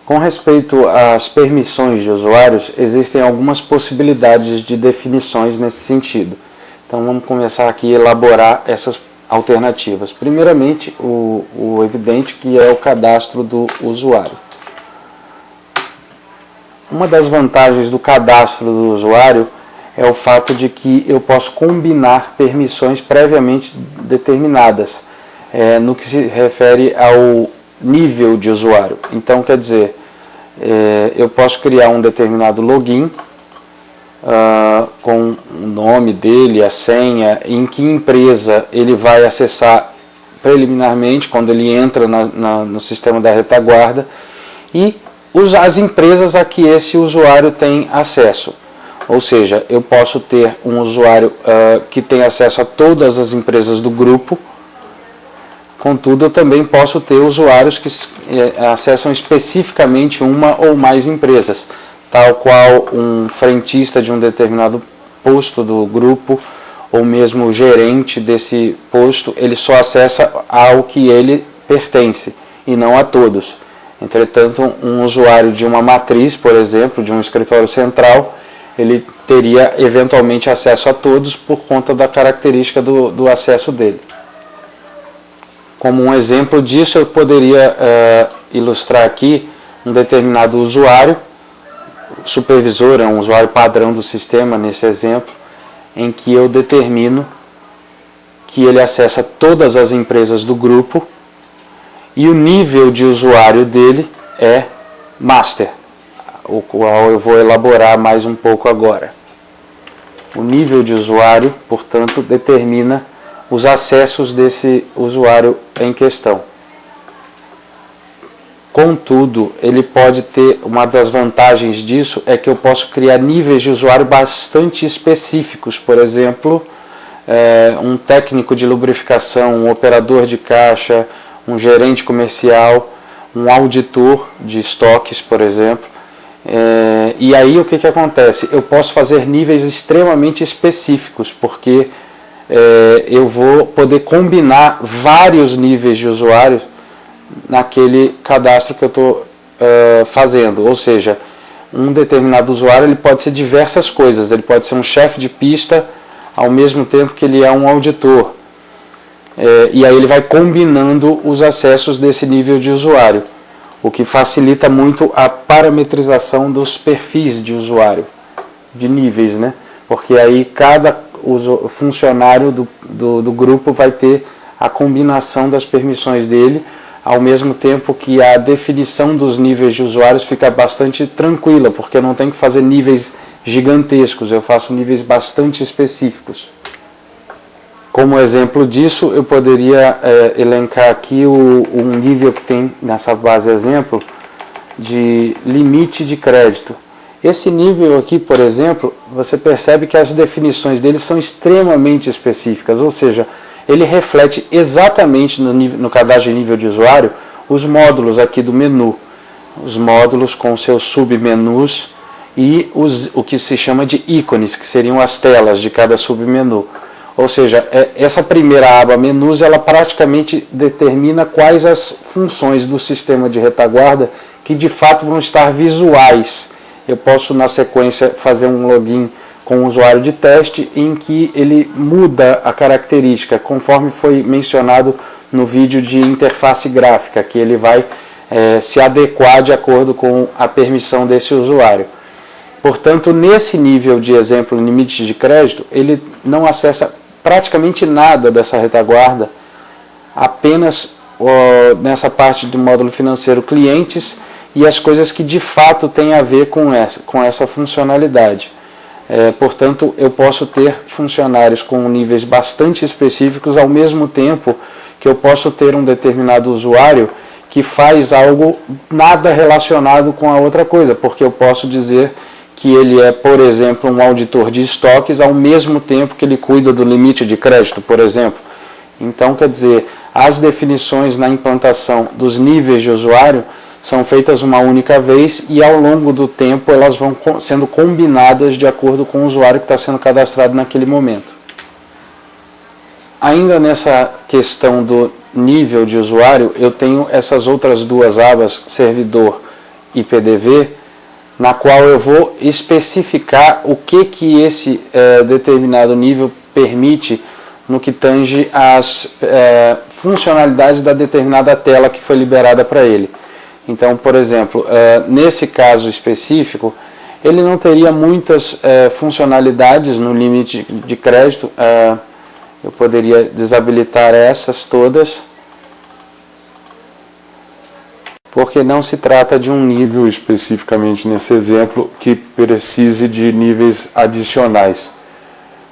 Com respeito às permissões de usuários, existem algumas possibilidades de definições nesse sentido. Então vamos começar aqui a elaborar essas alternativas. Primeiramente, o evidente que é o cadastro do usuário. Uma das vantagens do cadastro do usuário é o fato de que eu posso combinar permissões previamente determinadas, no que se refere ao nível de usuário. Então, quer dizer, eu posso criar um determinado login com o nome dele, a senha, em que empresa ele vai acessar preliminarmente quando ele entra no sistema da retaguarda e as empresas a que esse usuário tem acesso. Ou seja, eu posso ter um usuário que tem acesso a todas as empresas do grupo. Contudo, eu também posso ter usuários que acessam especificamente uma ou mais empresas, tal qual um frentista de um determinado posto do grupo, ou mesmo o gerente desse posto, ele só acessa ao que ele pertence, e não a todos. Entretanto, um usuário de uma matriz, por exemplo, de um escritório central, ele teria eventualmente acesso a todos por conta da característica do acesso dele. Como um exemplo disso, eu poderia ilustrar aqui um determinado usuário, supervisor, é um usuário padrão do sistema nesse exemplo, em que eu determino que ele acessa todas as empresas do grupo e o nível de usuário dele é Master, o qual eu vou elaborar mais um pouco agora. O nível de usuário, portanto, determina os acessos desse usuário em questão. Contudo, ele pode ter, uma das vantagens disso é que eu posso criar níveis de usuário bastante específicos, por exemplo, um técnico de lubrificação, um operador de caixa, um gerente comercial, um auditor de estoques, por exemplo. E aí o que acontece? Eu posso fazer níveis extremamente específicos, porque eu vou poder combinar vários níveis de usuário naquele cadastro que eu estou fazendo. Ou seja, um determinado usuário ele pode ser diversas coisas. Ele pode ser um chefe de pista ao mesmo tempo que ele é um auditor. E aí ele vai combinando os acessos desse nível de usuário, o que facilita muito a parametrização dos perfis de usuário, de níveis, né? Porque aí cada funcionário do grupo vai ter a combinação das permissões dele, ao mesmo tempo que a definição dos níveis de usuários fica bastante tranquila, porque eu não tenho que fazer níveis gigantescos, eu faço níveis bastante específicos. Como exemplo disso, eu poderia elencar aqui um nível que tem nessa base exemplo de limite de crédito. Esse nível aqui, por exemplo, você percebe que as definições dele são extremamente específicas, ou seja, ele reflete exatamente no cadastro de nível de usuário os módulos aqui do menu, os módulos com seus submenus e o que se chama de ícones, que seriam as telas de cada submenu. Ou seja, essa primeira aba menus, ela praticamente determina quais as funções do sistema de retaguarda que de fato vão estar visuais. Eu posso na sequência fazer um login com o usuário de teste em que ele muda a característica, conforme foi mencionado no vídeo de interface gráfica, que ele vai se adequar de acordo com a permissão desse usuário. Portanto, nesse nível de exemplo limite de crédito, ele não acessa praticamente nada dessa retaguarda, apenas nessa parte do módulo financeiro clientes e as coisas que de fato têm a ver com essa funcionalidade. Portanto, eu posso ter funcionários com níveis bastante específicos, ao mesmo tempo que eu posso ter um determinado usuário que faz algo nada relacionado com a outra coisa, porque eu posso dizer que ele é, por exemplo, um auditor de estoques, ao mesmo tempo que ele cuida do limite de crédito, por exemplo. Então, quer dizer, as definições na implantação dos níveis de usuário são feitas uma única vez e ao longo do tempo elas vão sendo combinadas de acordo com o usuário que está sendo cadastrado naquele momento. Ainda nessa questão do nível de usuário, eu tenho essas outras duas abas, servidor IPDV, na qual eu vou especificar o que esse determinado nível permite no que tange às funcionalidades da determinada tela que foi liberada para ele. Então, por exemplo, nesse caso específico, ele não teria muitas funcionalidades no limite de crédito. Eu poderia desabilitar essas todas, porque não se trata de um nível especificamente nesse exemplo que precise de níveis adicionais.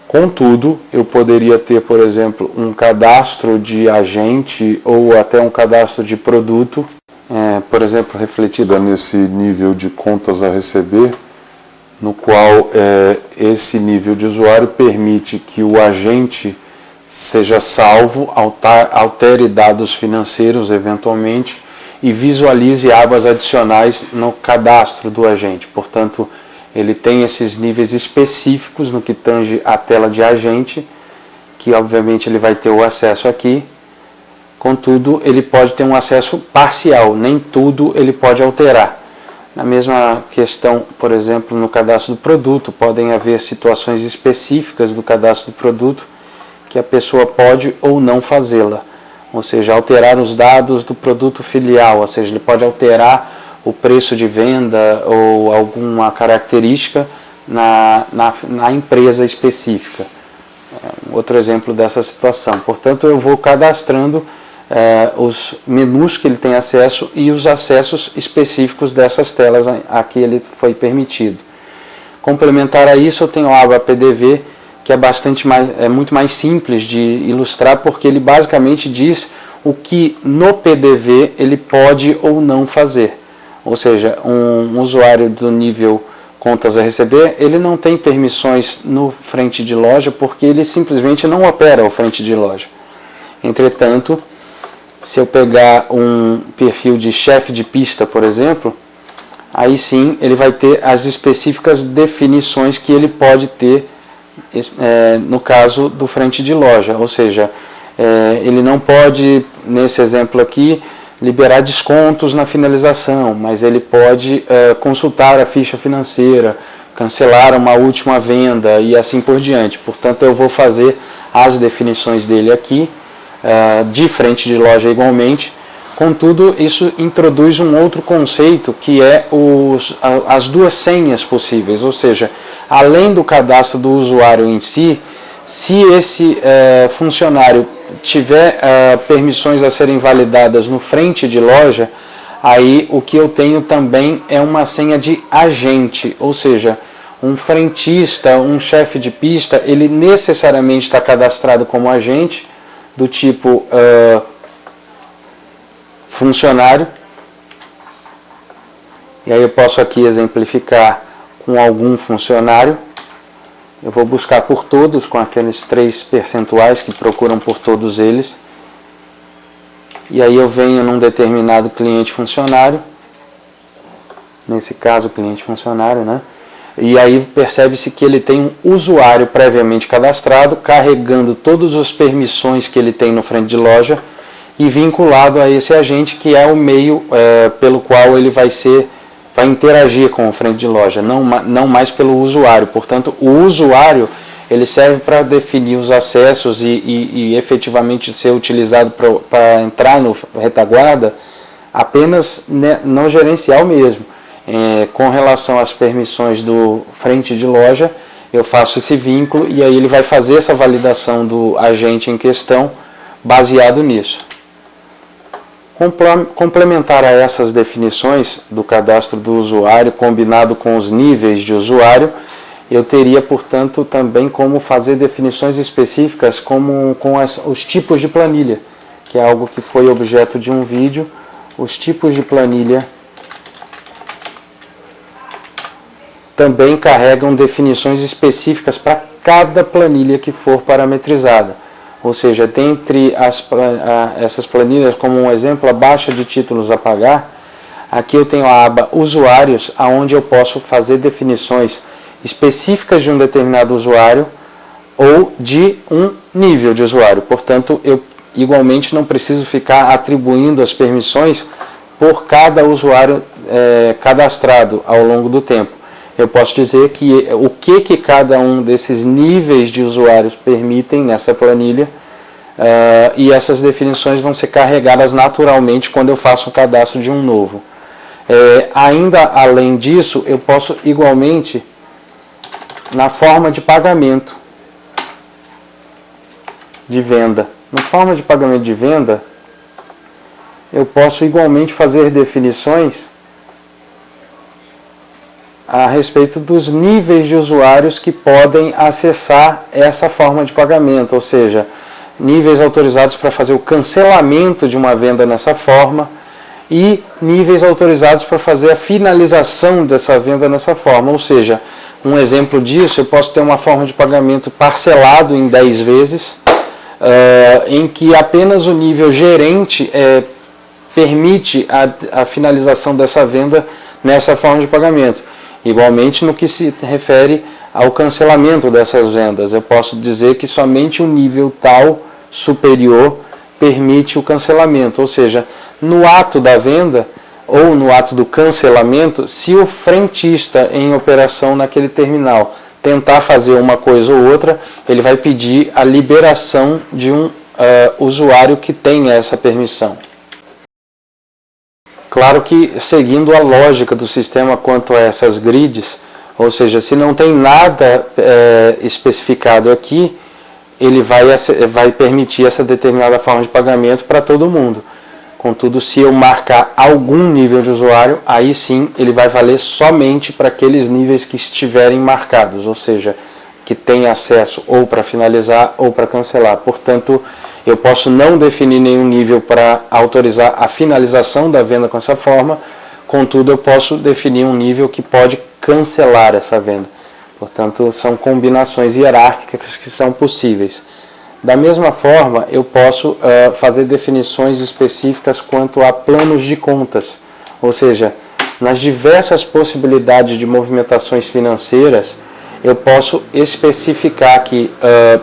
Contudo, eu poderia ter, por exemplo, um cadastro de agente ou até um cadastro de produto, por exemplo, refletida nesse nível de contas a receber, no qual esse nível de usuário permite que o agente seja salvo, altere dados financeiros eventualmente e visualize abas adicionais no cadastro do agente. Portanto, ele tem esses níveis específicos no que tange a tela de agente, que obviamente ele vai ter o acesso aqui. Contudo, ele pode ter um acesso parcial, nem tudo ele pode alterar. Na mesma questão, por exemplo, no cadastro do produto, podem haver situações específicas do cadastro do produto que a pessoa pode ou não fazê-la. Ou seja, alterar os dados do produto filial, ou seja, ele pode alterar o preço de venda ou alguma característica na empresa específica. Outro exemplo dessa situação. Portanto, eu vou cadastrando os menus que ele tem acesso e os acessos específicos dessas telas a que ele foi permitido. Complementar a isso, eu tenho a aba PDV, que é muito mais simples de ilustrar, porque ele basicamente diz o que no PDV ele pode ou não fazer. Ou seja, um usuário do nível contas a receber, ele não tem permissões no frente de loja, porque ele simplesmente não opera o frente de loja. Entretanto, se eu pegar um perfil de chefe de pista, por exemplo, aí sim ele vai ter as específicas definições que ele pode ter no caso do frente de loja. Ou seja, ele não pode, nesse exemplo aqui, liberar descontos na finalização, mas ele pode consultar a ficha financeira, cancelar uma última venda e assim por diante. Portanto, eu vou fazer as definições dele aqui, de frente de loja igualmente. Contudo, isso introduz um outro conceito, que é as duas senhas possíveis, ou seja, além do cadastro do usuário em si, se esse funcionário tiver permissões a serem validadas no frente de loja, aí o que eu tenho também é uma senha de agente, ou seja, um frentista, um chefe de pista, ele necessariamente está cadastrado como agente do tipo funcionário. E aí eu posso aqui exemplificar com algum funcionário. Eu vou buscar por todos, com aqueles 3 percentuais que procuram por todos eles. E aí eu venho num determinado cliente funcionário, nesse caso cliente funcionário, né? E aí percebe-se que ele tem um usuário previamente cadastrado, carregando todas as permissões que ele tem no frente de loja e vinculado a esse agente, que é o meio pelo qual ele vai interagir com o frente de loja, não mais pelo usuário. Portanto, o usuário ele serve para definir os acessos e efetivamente ser utilizado para entrar no retaguarda apenas no gerencial mesmo. Com relação às permissões do frente de loja, eu faço esse vínculo e aí ele vai fazer essa validação do agente em questão baseado nisso. Complementar a essas definições do cadastro do usuário, combinado com os níveis de usuário, eu teria, portanto, também como fazer definições específicas com os tipos de planilha, que é algo que foi objeto de um vídeo. Os tipos de planilha também carregam definições específicas para cada planilha que for parametrizada. Ou seja, dentre essas planilhas, como um exemplo, a baixa de títulos a pagar, aqui eu tenho a aba usuários, onde eu posso fazer definições específicas de um determinado usuário ou de um nível de usuário. Portanto, eu igualmente não preciso ficar atribuindo as permissões por cada usuário cadastrado ao longo do tempo. Eu posso dizer que o que cada um desses níveis de usuários permitem nessa planilha, e essas definições vão ser carregadas naturalmente quando eu faço o cadastro de um novo. Ainda além disso, eu posso igualmente, na forma de pagamento de venda. Na forma de pagamento de venda, eu posso igualmente fazer definições a respeito dos níveis de usuários que podem acessar essa forma de pagamento, ou seja, níveis autorizados para fazer o cancelamento de uma venda nessa forma e níveis autorizados para fazer a finalização dessa venda nessa forma. Ou seja, um exemplo disso, eu posso ter uma forma de pagamento parcelado em 10 vezes, em que apenas o nível gerente permite a finalização dessa venda nessa forma de pagamento. Igualmente, no que se refere ao cancelamento dessas vendas, eu posso dizer que somente o nível tal superior permite o cancelamento, ou seja, no ato da venda ou no ato do cancelamento, se o frentista em operação naquele terminal tentar fazer uma coisa ou outra, ele vai pedir a liberação de um usuário que tenha essa permissão. Claro que seguindo a lógica do sistema quanto a essas grids, ou seja, se não tem nada especificado aqui, ele vai permitir essa determinada forma de pagamento para todo mundo. Contudo, se eu marcar algum nível de usuário, aí sim ele vai valer somente para aqueles níveis que estiverem marcados, ou seja, que tem acesso ou para finalizar ou para cancelar. Portanto, eu posso não definir nenhum nível para autorizar a finalização da venda com essa forma, contudo eu posso definir um nível que pode cancelar essa venda. Portanto, são combinações hierárquicas que são possíveis. Da mesma forma, eu posso fazer definições específicas quanto a planos de contas, ou seja, nas diversas possibilidades de movimentações financeiras, eu posso especificar que,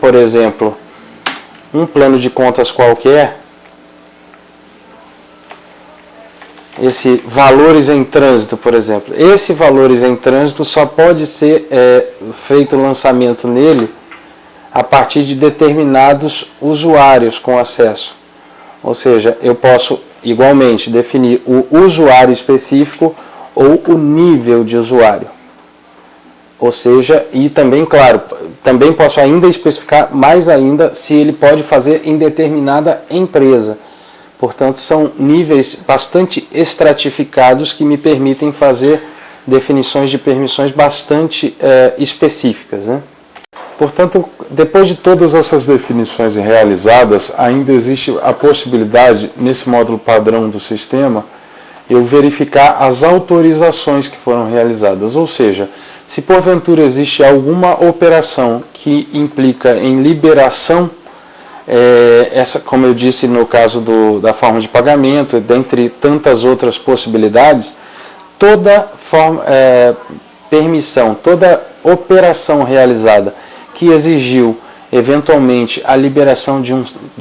por exemplo, um plano de contas qualquer, esse valores em trânsito, por exemplo, esse valores em trânsito só pode ser feito o lançamento nele a partir de determinados usuários com acesso. Ou seja, eu posso igualmente definir o usuário específico ou o nível de usuário. Ou seja, e também, claro, também posso ainda especificar mais ainda se ele pode fazer em determinada empresa. Portanto, são níveis bastante estratificados que me permitem fazer definições de permissões bastante específicas, né? Portanto, depois de todas essas definições realizadas, ainda existe a possibilidade, nesse módulo padrão do sistema, eu verificar as autorizações que foram realizadas. Ou seja, se porventura existe alguma operação que implica em liberação, como eu disse no caso da forma de pagamento, dentre tantas outras possibilidades, toda permissão, toda operação realizada que exigiu eventualmente a liberação de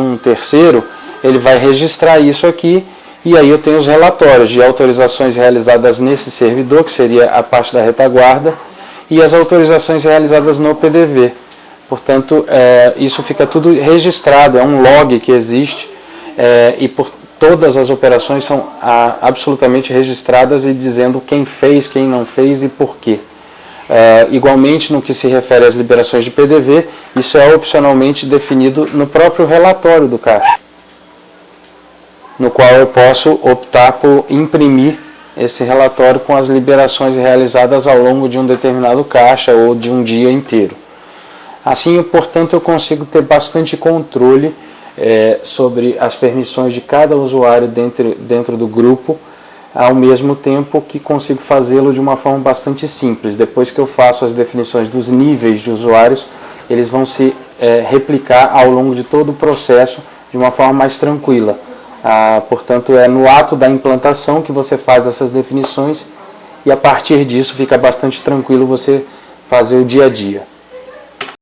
um terceiro, ele vai registrar isso aqui, e aí eu tenho os relatórios de autorizações realizadas nesse servidor, que seria a parte da retaguarda, e as autorizações realizadas no PDV. Portanto, isso fica tudo registrado, é um log que existe, e por todas as operações são absolutamente registradas e dizendo quem fez, quem não fez e por quê. Igualmente, no que se refere às liberações de PDV, isso é opcionalmente definido no próprio relatório do caixa, no qual eu posso optar por imprimir esse relatório com as liberações realizadas ao longo de um determinado caixa ou de um dia inteiro. Assim, portanto, eu consigo ter bastante controle sobre as permissões de cada usuário dentro do grupo, ao mesmo tempo que consigo fazê-lo de uma forma bastante simples. Depois que eu faço as definições dos níveis de usuários, eles vão se replicar ao longo de todo o processo de uma forma mais tranquila. Portanto, é no ato da implantação que você faz essas definições e a partir disso fica bastante tranquilo você fazer o dia a dia.